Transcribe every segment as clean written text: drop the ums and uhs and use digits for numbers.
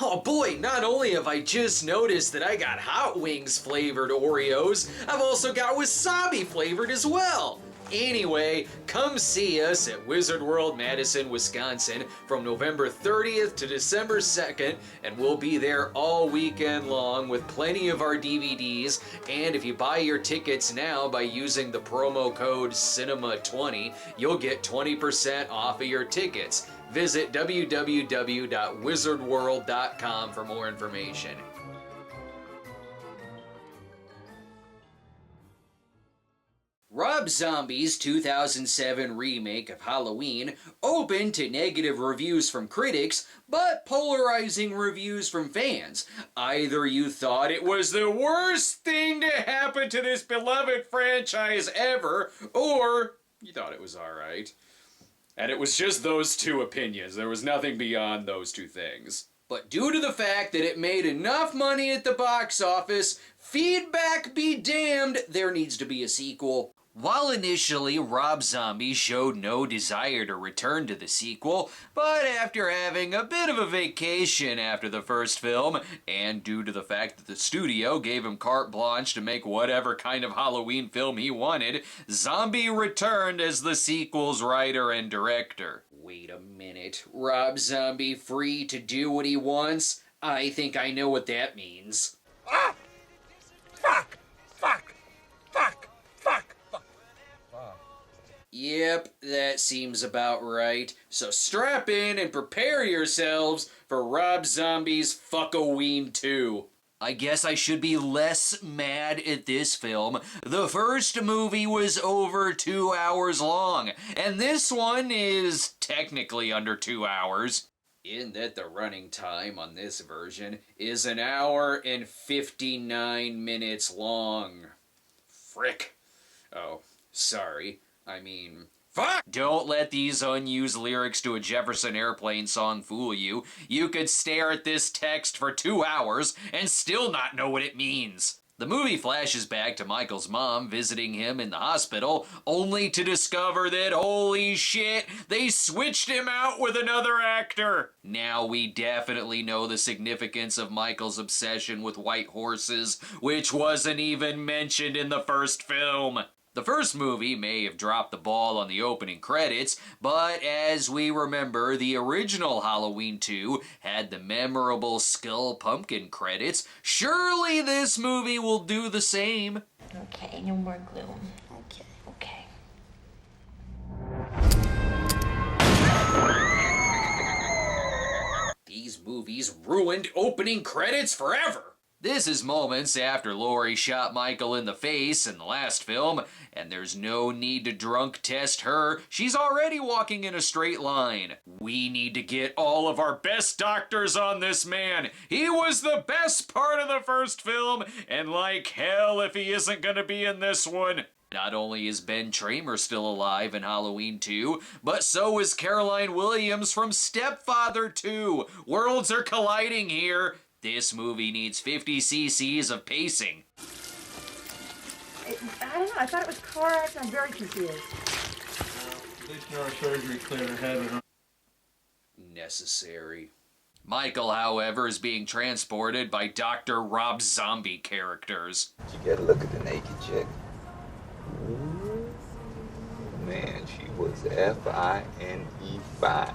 Oh boy, not only have I just noticed that I got Hot Wings flavored Oreos, I've also got wasabi flavored as well. Anyway, come see us at Wizard World Madison, Wisconsin from November 30th to December 2nd, and we'll be there all weekend long with plenty of our DVDs, and if you buy your tickets now by using the promo code CINEMA20, you'll get 20% off of your tickets. Visit www.wizardworld.com for more information. Rob Zombie's 2007 remake of Halloween opened to negative reviews from critics, but polarizing reviews from fans. Either you thought it was the worst thing to happen to this beloved franchise ever, or you thought it was alright. And it was just those two opinions. There was nothing beyond those two things. But due to the fact that it made enough money at the box office, feedback be damned, there needs to be a sequel. While initially Rob Zombie showed no desire to return to the sequel, but after having a bit of a vacation after the first film, and due to the fact that the studio gave him carte blanche to make whatever kind of Halloween film he wanted, Zombie returned as the sequel's writer and director. Wait a minute, Rob Zombie free to do what he wants? I think I know what that means. Ah! Fuck! Fuck! Fuck! Fuck! Yep, that seems about right. So strap in and prepare yourselves for Rob Zombie's Fuckoween 2. I guess I should be less mad at this film. The first movie was over 2 hours long, and this one is technically under 2 hours. In that the running time on this version is 1 hour and 59 minutes long. Frick. Oh, sorry. I mean, fuck! Don't let these unused lyrics to a Jefferson Airplane song fool you. You could stare at this text for 2 hours and still not know what it means. The movie flashes back to Michael's mom visiting him in the hospital, only to discover that, holy shit, they switched him out with another actor. Now we definitely know the significance of Michael's obsession with white horses, which wasn't even mentioned in the first film. The first movie may have dropped the ball on the opening credits, but as we remember, the original Halloween 2 had the memorable Skull Pumpkin credits. Surely this movie will do the same. Okay, no more gloom. Okay. These movies ruined opening credits forever. This is moments after Laurie shot Michael in the face in the last film, and there's no need to drunk test her. She's already walking in a straight line. We need to get all of our best doctors on this man. He was the best part of the first film, and like hell if he isn't gonna be in this one. Not only is Ben Tramer still alive in Halloween 2, but so is Caroline Williams from Stepfather 2. Worlds are colliding here. This movie needs 50 cc's of pacing. I don't know, I thought it was car accident. I'm very confused. At least neurosurgery cleared her head. Necessary. Michael, however, is being transported by Dr. Rob Zombie characters. You gotta look at the naked chick. Ooh, man, she was F-I-N-E fine.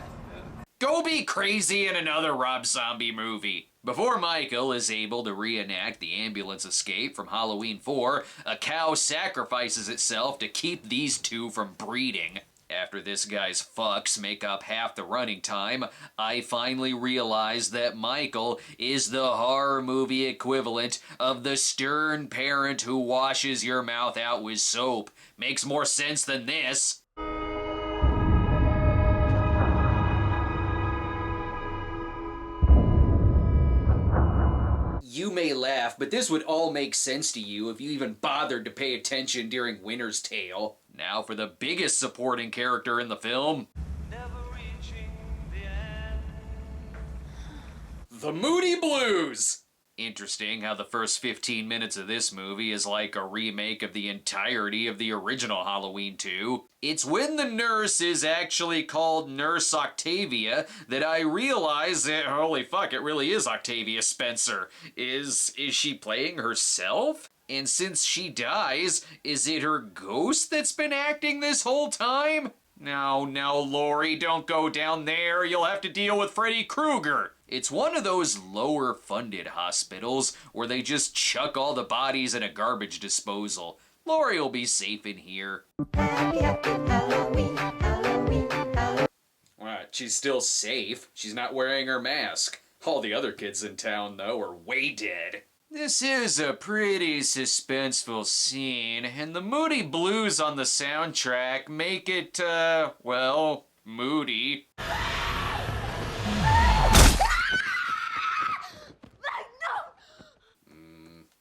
Go be crazy in another Rob Zombie movie. Before Michael is able to reenact the ambulance escape from Halloween 4, a cow sacrifices itself to keep these two from breeding. After this guy's fucks make up half the running time, I finally realize that Michael is the horror movie equivalent of the stern parent who washes your mouth out with soap. Makes more sense than this. You may laugh, but this would all make sense to you if you even bothered to pay attention during Winter's Tale. Now for the biggest supporting character in the film. The Moody Blues! Interesting how the first 15 minutes of this movie is like a remake of the entirety of the original Halloween 2. It's when the nurse is actually called Nurse Octavia that I realize that, holy fuck, it really is Octavia Spencer. Is she playing herself? And since she dies, is it her ghost that's been acting this whole time? No, Laurie, don't go down there. You'll have to deal with Freddy Krueger. It's one of those lower-funded hospitals where they just chuck all the bodies in a garbage disposal. Laurie will be safe in here. What, she's still safe? She's not wearing her mask. All the other kids in town, though, are way dead. This is a pretty suspenseful scene, and the moody blues on the soundtrack make it, well, moody.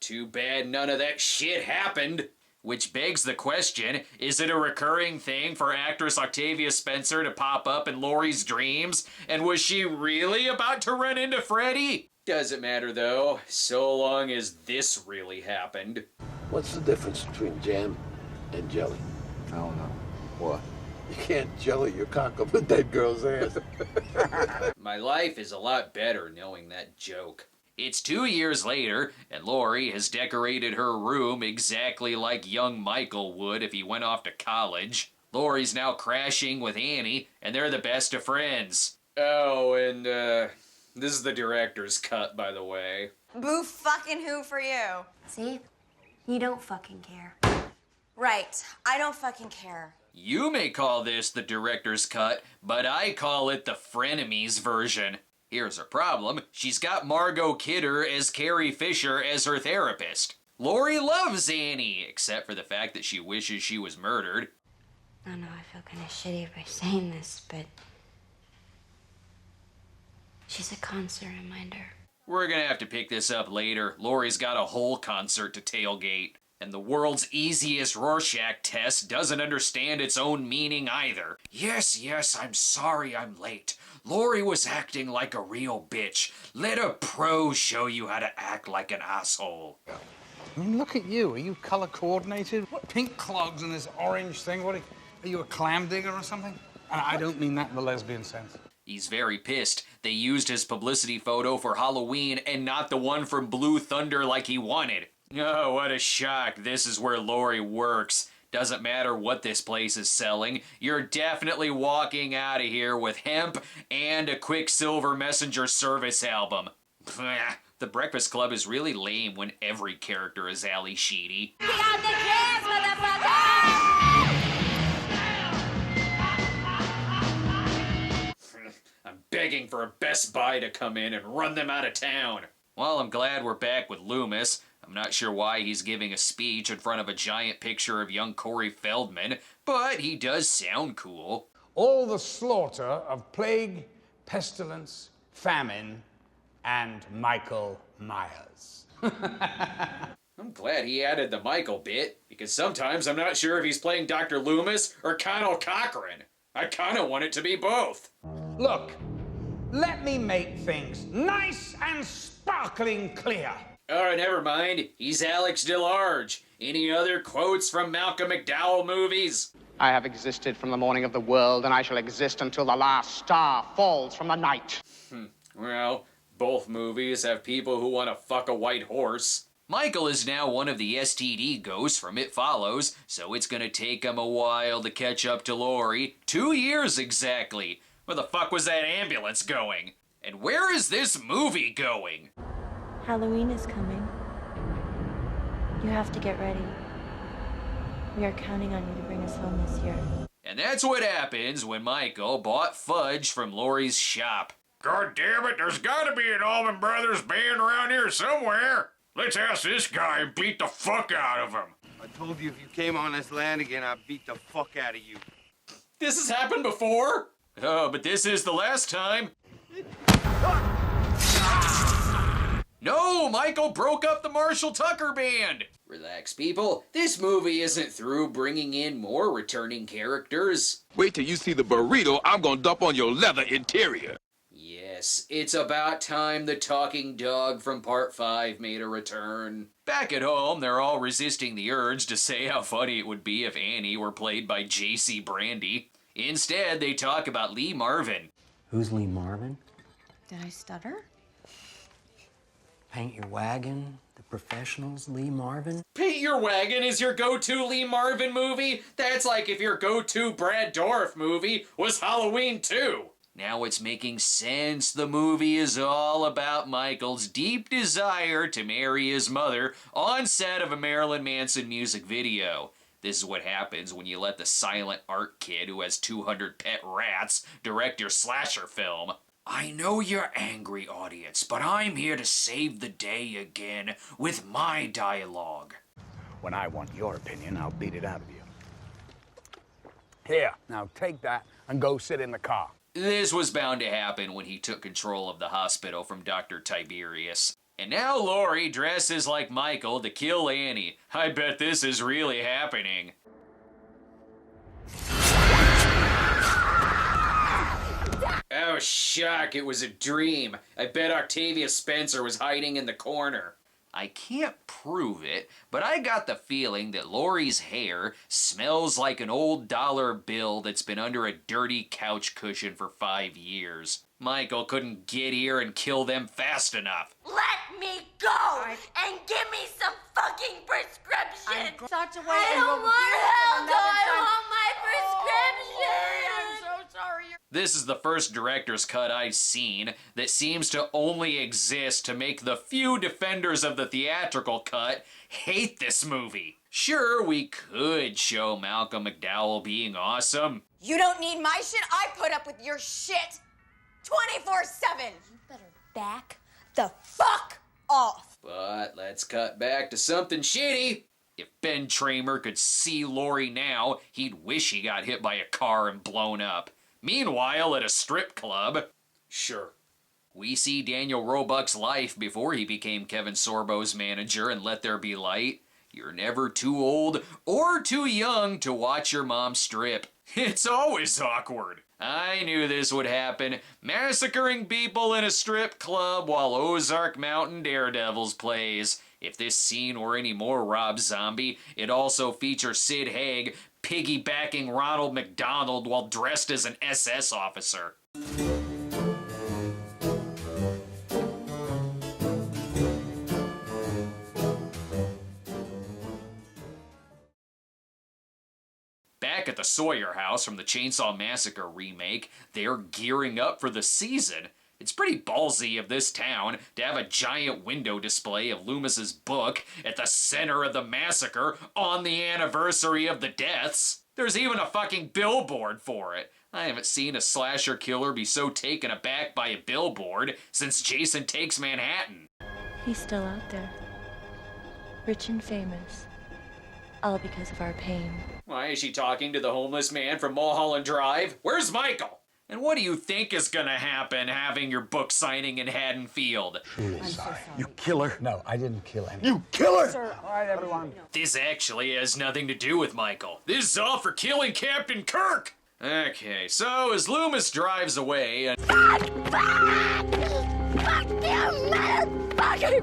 Too bad none of that shit happened. Which begs the question, is it a recurring thing for actress Octavia Spencer to pop up in Laurie's dreams? And was she really about to run into Freddy? Doesn't matter though, so long as this really happened. What's the difference between jam and jelly? I don't know. What? You can't jelly your cock up with that girl's ass. My life is a lot better knowing that joke. It's 2 years later, and Laurie has decorated her room exactly like young Michael would if he went off to college. Laurie's now crashing with Annie, and they're the best of friends. Oh, and, this is the director's cut, by the way. Boo fucking who for you? See? You don't fucking care. Right, I don't fucking care. You may call this the director's cut, but I call it the frenemies version. Here's her problem. She's got Margot Kidder as Carrie Fisher as her therapist. Laurie loves Annie, except for the fact that she wishes she was murdered. I know I feel kind of shitty by saying this, but she's a concert reminder. We're gonna have to pick this up later. Laurie's got a whole concert to tailgate. And the world's easiest Rorschach test doesn't understand its own meaning either. Yes, I'm sorry I'm late. Laurie was acting like a real bitch. Let a pro show you how to act like an asshole. I mean, look at you. Are you color coordinated? What pink clogs and this orange thing? What are you, a clam digger or something? And I don't mean that in the lesbian sense. He's very pissed. They used his publicity photo for Halloween and not the one from Blue Thunder like he wanted. Oh, what a shock. This is where Laurie works. Doesn't matter what this place is selling. You're definitely walking out of here with hemp and a Quicksilver Messenger Service album. The Breakfast Club is really lame when every character is Ali Sheedy. I'm begging for a Best Buy to come in and run them out of town. Well, I'm glad we're back with Loomis. I'm not sure why he's giving a speech in front of a giant picture of young Corey Feldman, but he does sound cool. All the slaughter of plague, pestilence, famine, and Michael Myers. I'm glad he added the Michael bit, because sometimes I'm not sure if he's playing Dr. Loomis or Connell Cochran. I kinda want it to be both. Look, let me make things nice and sparkling clear. Alright, never mind. He's Alex DeLarge. Any other quotes from Malcolm McDowell movies? I have existed from the morning of the world, and I shall exist until the last star falls from the night. Well, both movies have people who want to fuck a white horse. Michael is now one of the STD ghosts from It Follows, so it's gonna take him a while to catch up to Laurie. 2 years exactly. Where the fuck was that ambulance going? And where is this movie going? Halloween is coming. You have to get ready. We are counting on you to bring us home this year. And that's what happens when Michael bought fudge from Laurie's shop. God damn it, there's gotta be an Allman Brothers band around here somewhere. Let's ask this guy and beat the fuck out of him. I told you if you came on this land again, I'd beat the fuck out of you. This has happened before? Oh, but this is the last time. No, Michael broke up the Marshall Tucker Band. Relax, people. This movie isn't through bringing in more returning characters. Wait till you see the burrito I'm gonna dump on your leather interior. Yeah, Yes, it's about time the talking dog from part 5 made a return. Back at home, they're all resisting the urge to say how funny it would be if Annie were played by J.C. Brandy. Instead, they talk about Lee Marvin. Who's Lee Marvin? Did I stutter? Paint Your Wagon, The Professionals, Lee Marvin? Paint Your Wagon is your go-to Lee Marvin movie? That's like if your go-to Brad Dourif movie was Halloween 2. Now it's making sense. The movie is all about Michael's deep desire to marry his mother on set of a Marilyn Manson music video. This is what happens when you let the silent art kid who has 200 pet rats direct your slasher film. I know you're angry, audience, but I'm here to save the day again with my dialogue. When I want your opinion, I'll beat it out of you. Here, now take that and go sit in the car. This was bound to happen when he took control of the hospital from Dr. Tiberius. And now Laurie dresses like Michael to kill Annie. I bet this is really happening. Oh, shuck, it was a dream. I bet Octavia Spencer was hiding in the corner. I can't prove it, but I got the feeling that Laurie's hair smells like an old dollar bill that's been under a dirty couch cushion for 5 years. Michael couldn't get here and kill them fast enough. Let me go and give me some fucking prescription. Such a way I don't want help. I want my prescription. I'm so sorry. This is the first director's cut I've seen that seems to only exist to make the few defenders of the theatrical cut hate this movie. Sure, we could show Malcolm McDowell being awesome. You don't need my shit. I put up with your shit 24/7. You better back the fuck off. But let's cut back to something shitty. If Ben Tramer could see Laurie now, he'd wish he got hit by a car and blown up. Meanwhile, at a strip club, sure, we see Daniel Roebuck's life before he became Kevin Sorbo's manager in Let There Be Light. You're never too old or too young to watch your mom strip. It's always awkward. I knew this would happen. Massacring people in a strip club while Ozark Mountain Daredevils plays. If this scene were any more Rob Zombie, it also features Sid Haig piggybacking Ronald McDonald while dressed as an SS officer. Back at the Sawyer house from the Chainsaw Massacre remake, they're gearing up for the season. It's pretty ballsy of this town to have a giant window display of Loomis's book at the center of the massacre on the anniversary of the deaths. There's even a fucking billboard for it. I haven't seen a slasher killer be so taken aback by a billboard since Jason Takes Manhattan. He's still out there. Rich and famous. All because of our pain. Why is she talking to the homeless man from Mulholland Drive? Where's Michael? And what do you think is gonna happen having your book signing in Haddonfield? Truly sorry. You killer. No, I didn't kill him. You killer! Sir, All right, everyone. This actually has nothing to do with Michael. This is all for killing Captain Kirk! Okay, so as Loomis drives away and... Fuck you, motherfucker!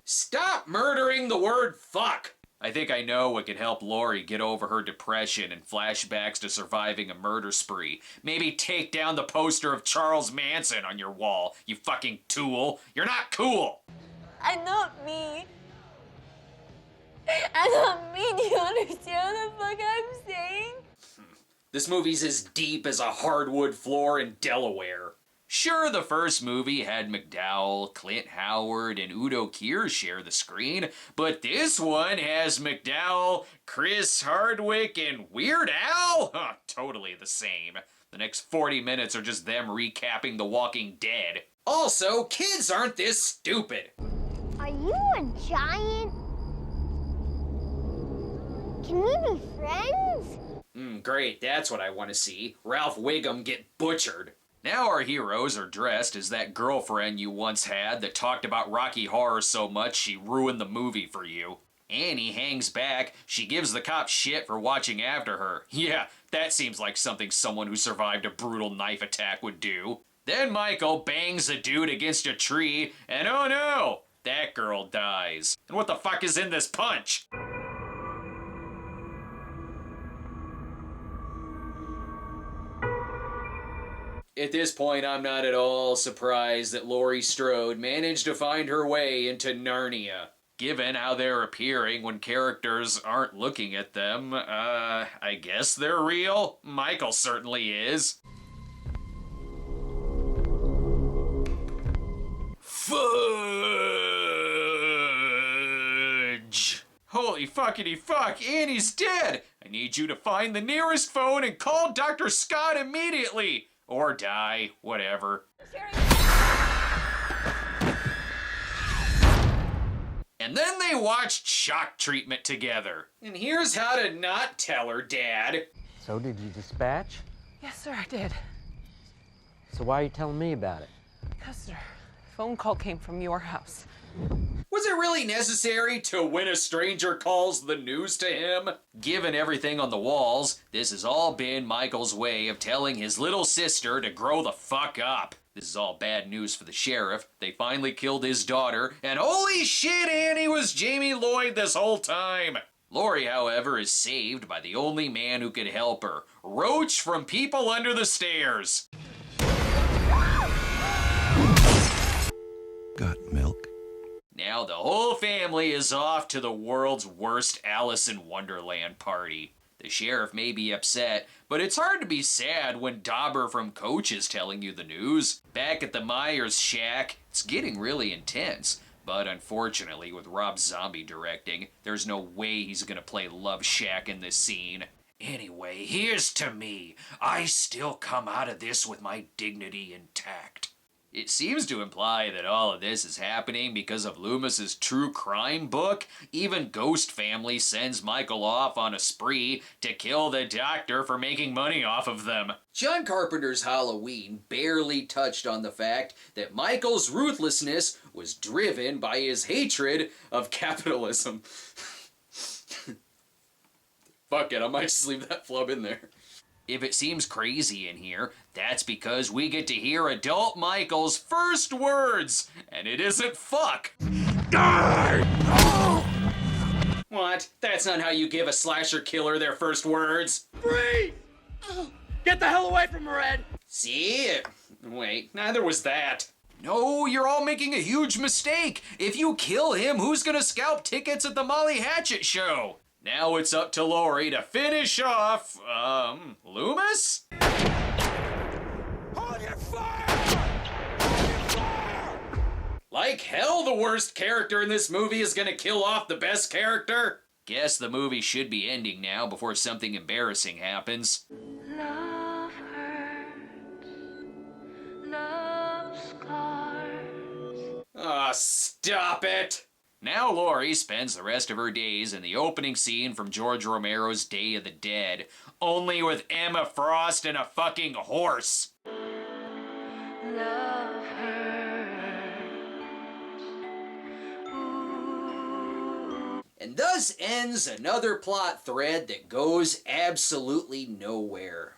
Stop murdering the word fuck! I think I know what can help Laurie get over her depression and flashbacks to surviving a murder spree. Maybe take down the poster of Charles Manson on your wall, you fucking tool. You're not cool! I'm not me. I'm not me. Do you understand what the fuck I'm saying? This movie's as deep as a hardwood floor in Delaware. Sure, the first movie had McDowell, Clint Howard, and Udo Kier share the screen, but this one has McDowell, Chris Hardwick, and Weird Al? Huh, totally the same. The next 40 minutes are just them recapping The Walking Dead. Also, kids aren't this stupid. Are you a giant? Can we be friends? Great, that's what I want to see. Ralph Wiggum get butchered. Now our heroes are dressed as that girlfriend you once had that talked about Rocky Horror so much she ruined the movie for you. Annie hangs back. She gives the cops shit for watching after her. Yeah, that seems like something someone who survived a brutal knife attack would do. Then Michael bangs a dude against a tree, and oh no, that girl dies. And what the fuck is in this punch? At this point, I'm not at all surprised that Laurie Strode managed to find her way into Narnia. Given how they're appearing when characters aren't looking at them, I guess they're real. Michael certainly is. Fudge! Holy fuckity fuck, Annie's dead! I need you to find the nearest phone and call Dr. Scott immediately! Or die, whatever. And then they watched Shock Treatment together. And here's how to not tell her, Dad. So did you dispatch? Yes, sir, I did. So why are you telling me about it? Because, sir, a phone call came from your house. Was it really necessary to when a stranger calls the news to him? Given everything on the walls, this has all been Michael's way of telling his little sister to grow the fuck up. This is all bad news for the sheriff. They finally killed his daughter, and holy shit, Annie was Jamie Lloyd this whole time. Laurie, however, is saved by the only man who could help her, Roach from People Under the Stairs. Got milk? Now the whole family is off to the world's worst Alice in Wonderland party. The sheriff may be upset, but it's hard to be sad when Dauber from Coach is telling you the news. Back at the Myers shack, it's getting really intense. But unfortunately, with Rob Zombie directing, there's no way he's gonna play Love Shack in this scene. Anyway, here's to me. I still come out of this with my dignity intact. It seems to imply that all of this is happening because of Loomis's true crime book. Even Ghost Family sends Michael off on a spree to kill the doctor for making money off of them. John Carpenter's Halloween barely touched on the fact that Michael's ruthlessness was driven by his hatred of capitalism. Fuck it, I might just leave that flub in there. If it seems crazy in here, that's because we get to hear adult Michael's first words, and it isn't fuck. Die! Oh! What? That's not how you give a slasher killer their first words. Freeze! Get the hell away from her, Ed! See? Wait, neither was that. No, you're all making a huge mistake. If you kill him, who's gonna scalp tickets at the Molly Hatchet show? Now it's up to Laurie to finish off, Loomis? Hold your fire! Hold your fire! Like hell the worst character in this movie is gonna kill off the best character? Guess the movie should be ending now before something embarrassing happens. Love hurts. Love scars. Aw, stop it! Now Laurie spends the rest of her days in the opening scene from George Romero's Day of the Dead, only with Emma Frost and a fucking horse. Love hurts. Ooh. And thus ends another plot thread that goes absolutely nowhere.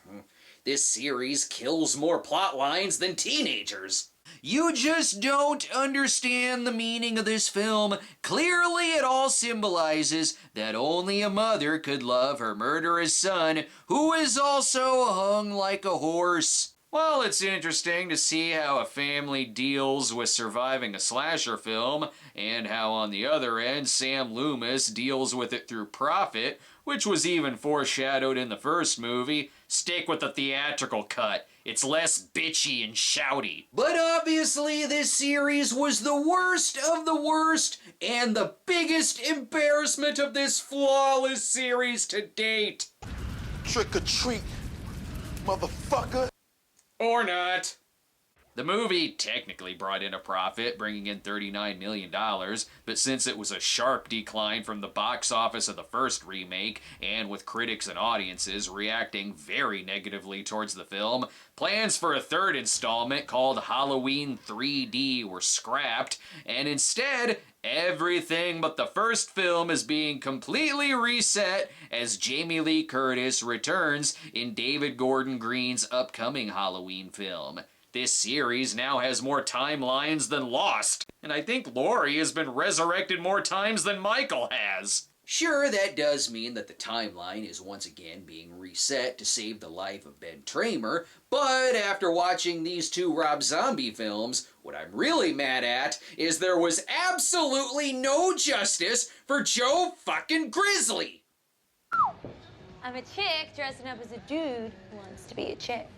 This series kills more plot lines than teenagers. You just don't understand the meaning of this film. Clearly it all symbolizes that only a mother could love her murderous son, who is also hung like a horse. Well, it's interesting to see how a family deals with surviving a slasher film, and how on the other end Sam Loomis deals with it through profit, which was even foreshadowed in the first movie. Stick with the theatrical cut. It's less bitchy and shouty. But obviously this series was the worst of the worst and the biggest embarrassment of this flawless series to date. Trick or treat, motherfucker. Or not. The movie technically brought in a profit, bringing in $39 million, but since it was a sharp decline from the box office of the first remake, and with critics and audiences reacting very negatively towards the film, plans for a third installment called Halloween 3D were scrapped, and instead, everything but the first film is being completely reset as Jamie Lee Curtis returns in David Gordon Green's upcoming Halloween film. This series now has more timelines than Lost, and I think Laurie has been resurrected more times than Michael has. Sure, that does mean that the timeline is once again being reset to save the life of Ben Tramer, but after watching these two Rob Zombie films, what I'm really mad at is there was absolutely no justice for Joe fucking Grizzly! I'm a chick dressing up as a dude who wants to be a chick.